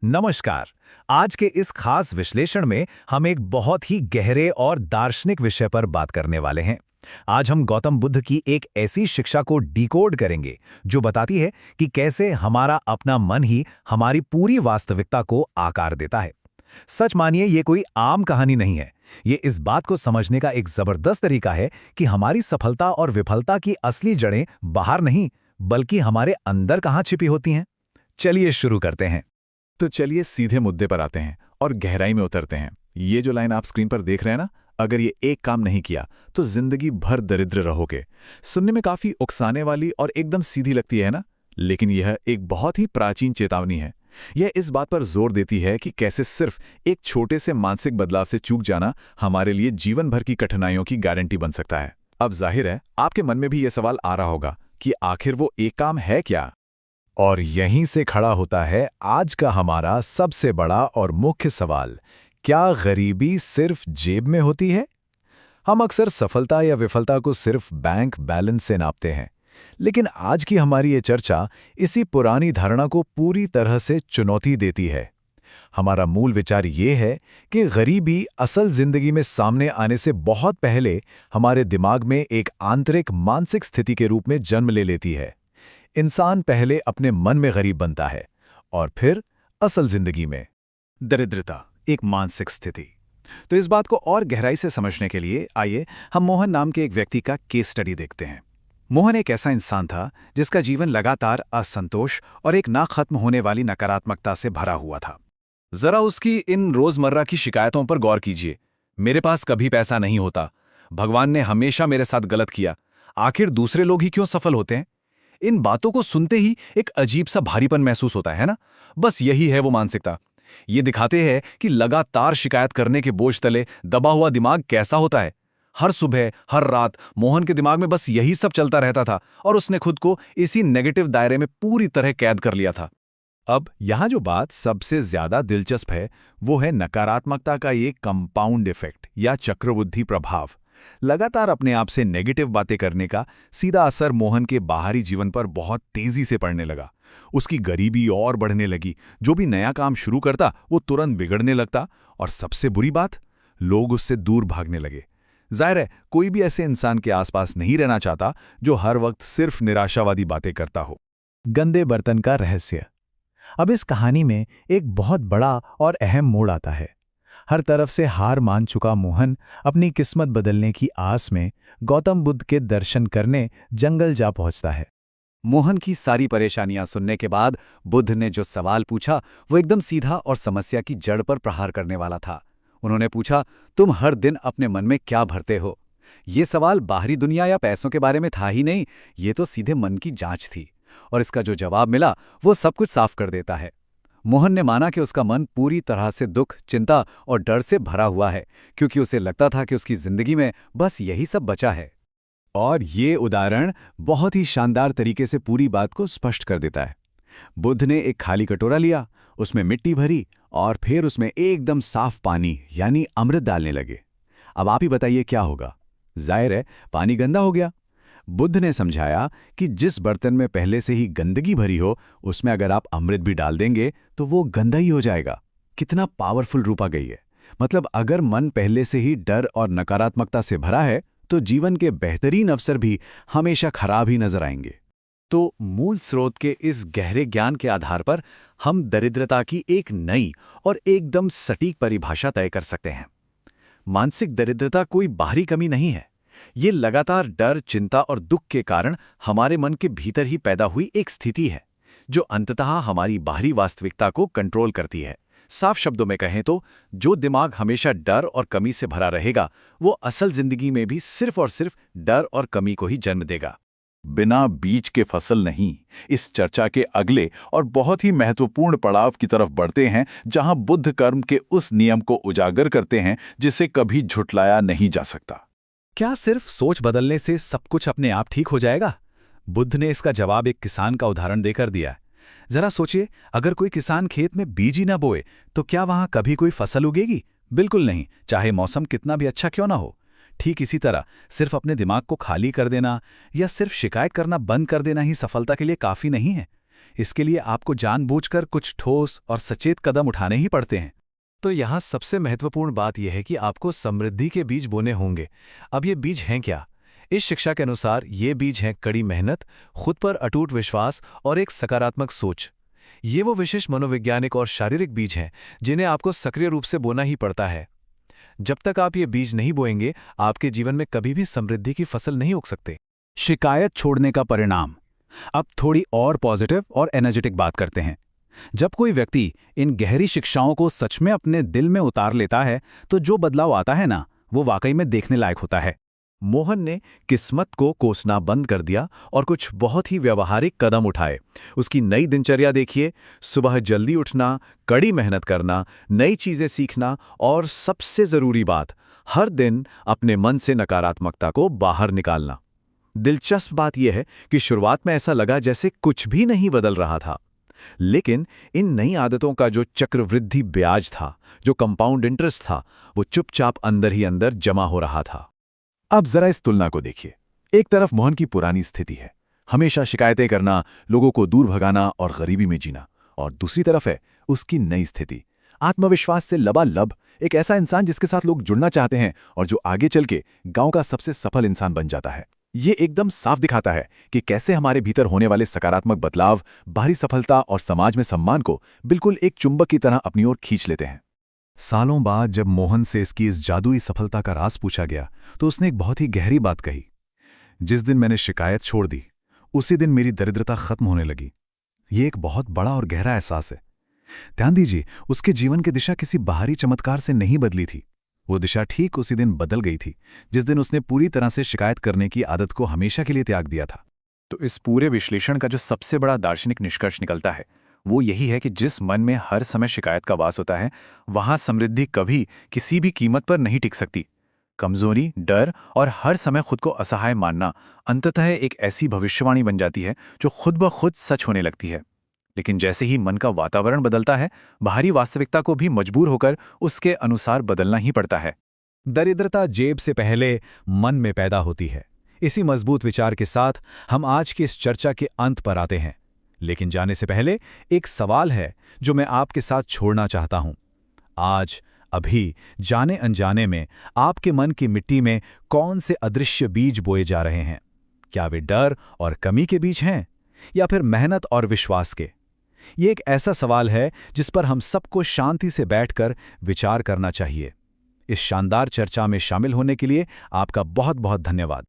नमस्कार। आज के इस खास विश्लेषण में हम एक बहुत ही गहरे और दार्शनिक विषय पर बात करने वाले हैं। आज हम गौतम बुद्ध की एक ऐसी शिक्षा को डिकोड करेंगे जो बताती है कि कैसे हमारा अपना मन ही हमारी पूरी वास्तविकता को आकार देता है। सच मानिए, ये कोई आम कहानी नहीं है। ये इस बात को समझने का एक जबरदस्त तरीका है कि हमारी सफलता और विफलता की असली जड़ें बाहर नहीं, बल्कि हमारे अंदर कहाँ छिपी होती हैं। चलिए शुरू करते हैं। तो चलिए सीधे मुद्दे पर आते हैं और गहराई में उतरते हैं। ये जो लाइन आप स्क्रीन पर देख रहे हैं ना, अगर ये एक काम नहीं किया तो जिंदगी भर दरिद्र रहोगे। सुनने में काफी उकसाने वाली और एकदम सीधी लगती है ना, लेकिन यह एक बहुत ही प्राचीन चेतावनी है। यह इस बात पर जोर देती है कि कैसे सिर्फ एक छोटे से मानसिक बदलाव से चूक जाना हमारे लिए जीवन भर की कठिनाइयों की गारंटी बन सकता है। अब जाहिर है आपके मन में भी यह सवाल आ रहा होगा कि आखिर वो एक काम है क्या। और यहीं से खड़ा होता है आज का हमारा सबसे बड़ा और मुख्य सवाल। क्या गरीबी सिर्फ जेब में होती है? हम अक्सर सफलता या विफलता को सिर्फ बैंक बैलेंस से नापते हैं, लेकिन आज की हमारी ये चर्चा इसी पुरानी धारणा को पूरी तरह से चुनौती देती है। हमारा मूल विचार ये है कि गरीबी असल जिंदगी में सामने आने से बहुत पहले हमारे दिमाग में एक आंतरिक मानसिक स्थिति के रूप में जन्म ले लेती है। इंसान पहले अपने मन में गरीब बनता है और फिर असल जिंदगी में। दरिद्रता एक मानसिक स्थिति। तो इस बात को और गहराई से समझने के लिए आइए हम मोहन नाम के एक व्यक्ति का केस स्टडी देखते हैं। मोहन एक ऐसा इंसान था जिसका जीवन लगातार असंतोष और एक ना खत्म होने वाली नकारात्मकता से भरा हुआ था। जरा उसकी इन रोजमर्रा की शिकायतों पर गौर कीजिए। मेरे पास कभी पैसा नहीं होता, भगवान ने हमेशा मेरे साथ गलत किया, आखिर दूसरे लोग ही क्यों सफल होते हैं। इन बातों को सुनते ही एक अजीब सा भारीपन महसूस होता है ना। बस यही है वो मानसिकता। ये दिखाते हैं कि लगातार शिकायत करने के बोझ तले दबा हुआ दिमाग कैसा होता है। हर सुबह हर रात मोहन के दिमाग में बस यही सब चलता रहता था और उसने खुद को इसी नेगेटिव दायरे में पूरी तरह कैद कर लिया था। अब यहाँ जो बात सबसे ज्यादा दिलचस्प है वो है नकारात्मकता का ये कंपाउंड इफेक्ट या चक्रवृद्धि प्रभाव। लगातार अपने आप से नेगेटिव बातें करने का सीधा असर मोहन के बाहरी जीवन पर बहुत तेजी से पड़ने लगा। उसकी गरीबी और बढ़ने लगी। जो भी नया काम शुरू करता वो तुरंत बिगड़ने लगता और सबसे बुरी बात, लोग उससे दूर भागने लगे। जाहिर है कोई भी ऐसे इंसान के आसपास नहीं रहना चाहता जो हर वक्त सिर्फ निराशावादी बातें करता हो। गंदे बर्तन का रहस्य। अब इस कहानी में एक बहुत बड़ा और अहम मोड़ आता है। हर तरफ से हार मान चुका मोहन अपनी किस्मत बदलने की आस में गौतम बुद्ध के दर्शन करने जंगल जा पहुंचता है। मोहन की सारी परेशानियां सुनने के बाद बुद्ध ने जो सवाल पूछा वो एकदम सीधा और समस्या की जड़ पर प्रहार करने वाला था। उन्होंने पूछा, तुम हर दिन अपने मन में क्या भरते हो? ये सवाल बाहरी दुनिया या पैसों के बारे में था ही नहीं, ये तो सीधे मन की जांच थी। और इसका जो जवाब मिला वो सब कुछ साफ कर देता है। मोहन ने माना कि उसका मन पूरी तरह से दुख, चिंता और डर से भरा हुआ है, क्योंकि उसे लगता था कि उसकी जिंदगी में बस यही सब बचा है। और ये उदाहरण बहुत ही शानदार तरीके से पूरी बात को स्पष्ट कर देता है। बुद्ध ने एक खाली कटोरा लिया, उसमें मिट्टी भरी और फिर उसमें एकदम साफ पानी यानी अमृत डालने लगे। अब आप ही बताइए क्या होगा? जाहिर है पानी गंदा हो गया। बुद्ध ने समझाया कि जिस बर्तन में पहले से ही गंदगी भरी हो उसमें अगर आप अमृत भी डाल देंगे तो वो गंदा ही हो जाएगा। कितना पावरफुल रूप आ गई है। मतलब अगर मन पहले से ही डर और नकारात्मकता से भरा है तो जीवन के बेहतरीन अवसर भी हमेशा खराब ही नजर आएंगे। तो मूल स्रोत के इस गहरे ज्ञान के आधार पर हम दरिद्रता की एक नई और एकदम सटीक परिभाषा तय कर सकते हैं। मानसिक दरिद्रता कोई बाहरी कमी नहीं है। ये लगातार डर, चिंता और दुख के कारण हमारे मन के भीतर ही पैदा हुई एक स्थिति है जो अंततः हमारी बाहरी वास्तविकता को कंट्रोल करती है। साफ शब्दों में कहें तो जो दिमाग हमेशा डर और कमी से भरा रहेगा वो असल जिंदगी में भी सिर्फ और सिर्फ डर और कमी को ही जन्म देगा। बिना बीज के फसल नहीं। इस चर्चा के अगले और बहुत ही महत्वपूर्ण पड़ाव की तरफ बढ़ते हैं जहां बुद्ध कर्म के उस नियम को उजागर करते हैं जिसे कभी झुटलाया नहीं जा सकता। क्या सिर्फ सोच बदलने से सब कुछ अपने आप ठीक हो जाएगा? बुद्ध ने इसका जवाब एक किसान का उदाहरण देकर दिया। जरा सोचिए, अगर कोई किसान खेत में बीज ही ना बोए तो क्या वहां कभी कोई फसल उगेगी? बिल्कुल नहीं, चाहे मौसम कितना भी अच्छा क्यों ना हो। ठीक इसी तरह सिर्फ अपने दिमाग को खाली कर देना या सिर्फ शिकायत करना बंद कर देना ही सफलता के लिए काफी नहीं है। इसके लिए आपको जानबूझकर कुछ ठोस और सचेत कदम उठाने ही पड़ते हैं। तो यहाँ सबसे महत्वपूर्ण बात यह है कि आपको समृद्धि के बीज बोने होंगे। अब ये बीज हैं क्या? इस शिक्षा के अनुसार ये बीज हैं कड़ी मेहनत, खुद पर अटूट विश्वास और एक सकारात्मक सोच। ये वो विशेष मनोवैज्ञानिक और शारीरिक बीज हैं जिन्हें आपको सक्रिय रूप से बोना ही पड़ता है। जब तक आप ये बीज नहीं बोएंगे, आपके जीवन में कभी भी समृद्धि की फसल नहीं उग सकते। शिकायत छोड़ने का परिणाम। अब थोड़ी और पॉजिटिव और एनर्जेटिक बात करते हैं। जब कोई व्यक्ति इन गहरी शिक्षाओं को सच में अपने दिल में उतार लेता है तो जो बदलाव आता है ना, वो वाकई में देखने लायक होता है। मोहन ने किस्मत को कोसना बंद कर दिया और कुछ बहुत ही व्यावहारिक कदम उठाए। उसकी नई दिनचर्या देखिए, सुबह जल्दी उठना, कड़ी मेहनत करना, नई चीजें सीखना और सबसे जरूरी बात, हर दिन अपने मन से नकारात्मकता को बाहर निकालना। दिलचस्प बात यह है कि शुरुआत में ऐसा लगा जैसे कुछ भी नहीं बदल रहा था, लेकिन इन नई आदतों का जो चक्रवृद्धि ब्याज था, जो कंपाउंड इंटरेस्ट था, वो चुपचाप अंदर ही अंदर जमा हो रहा था। अब जरा इस तुलना को देखिए। एक तरफ मोहन की पुरानी स्थिति है, हमेशा शिकायतें करना, लोगों को दूर भगाना और गरीबी में जीना, और दूसरी तरफ है उसकी नई स्थिति, आत्मविश्वास से लबालब, एक ऐसा इंसान जिसके साथ लोग जुड़ना चाहते हैं और जो आगे चल के गांव का सबसे सफल इंसान बन जाता है। ये एकदम साफ दिखाता है कि कैसे हमारे भीतर होने वाले सकारात्मक बदलाव बाहरी सफलता और समाज में सम्मान को बिल्कुल एक चुंबक की तरह अपनी ओर खींच लेते हैं। सालों बाद जब मोहन से इसकी इस जादुई सफलता का राज पूछा गया तो उसने एक बहुत ही गहरी बात कही। जिस दिन मैंने शिकायत छोड़ दी, उसी दिन मेरी दरिद्रता खत्म होने लगी। ये एक बहुत बड़ा और गहरा एहसास है। ध्यान दीजिए, उसके जीवन की दिशा किसी बाहरी चमत्कार से नहीं बदली थी। वो दिशा ठीक उसी दिन बदल गई थी जिस दिन उसने पूरी तरह से शिकायत करने की आदत को हमेशा के लिए त्याग दिया था। तो इस पूरे विश्लेषण का जो सबसे बड़ा दार्शनिक निष्कर्ष निकलता है वो यही है कि जिस मन में हर समय शिकायत का वास होता है, वहां समृद्धि कभी किसी भी कीमत पर नहीं टिक सकती। कमजोरी, डर और हर समय खुद को असहाय मानना अंततः एक ऐसी भविष्यवाणी बन जाती है जो खुद ब खुद सच होने लगती है। लेकिन जैसे ही मन का वातावरण बदलता है, बाहरी वास्तविकता को भी मजबूर होकर उसके अनुसार बदलना ही पड़ता है। दरिद्रता जेब से पहले मन में पैदा होती है। इसी मजबूत विचार के साथ हम आज की इस चर्चा के अंत पर आते हैं, लेकिन जाने से पहले एक सवाल है जो मैं आपके साथ छोड़ना चाहता हूं। आज, अभी, जाने अनजाने में आपके मन की मिट्टी में कौन से अदृश्य बीज बोए जा रहे हैं? क्या वे डर और कमी के बीज हैं, या फिर मेहनत और विश्वास के? ये एक ऐसा सवाल है जिस पर हम सबको शांति से बैठकर विचार करना चाहिए। इस शानदार चर्चा में शामिल होने के लिए आपका बहुत बहुत धन्यवाद।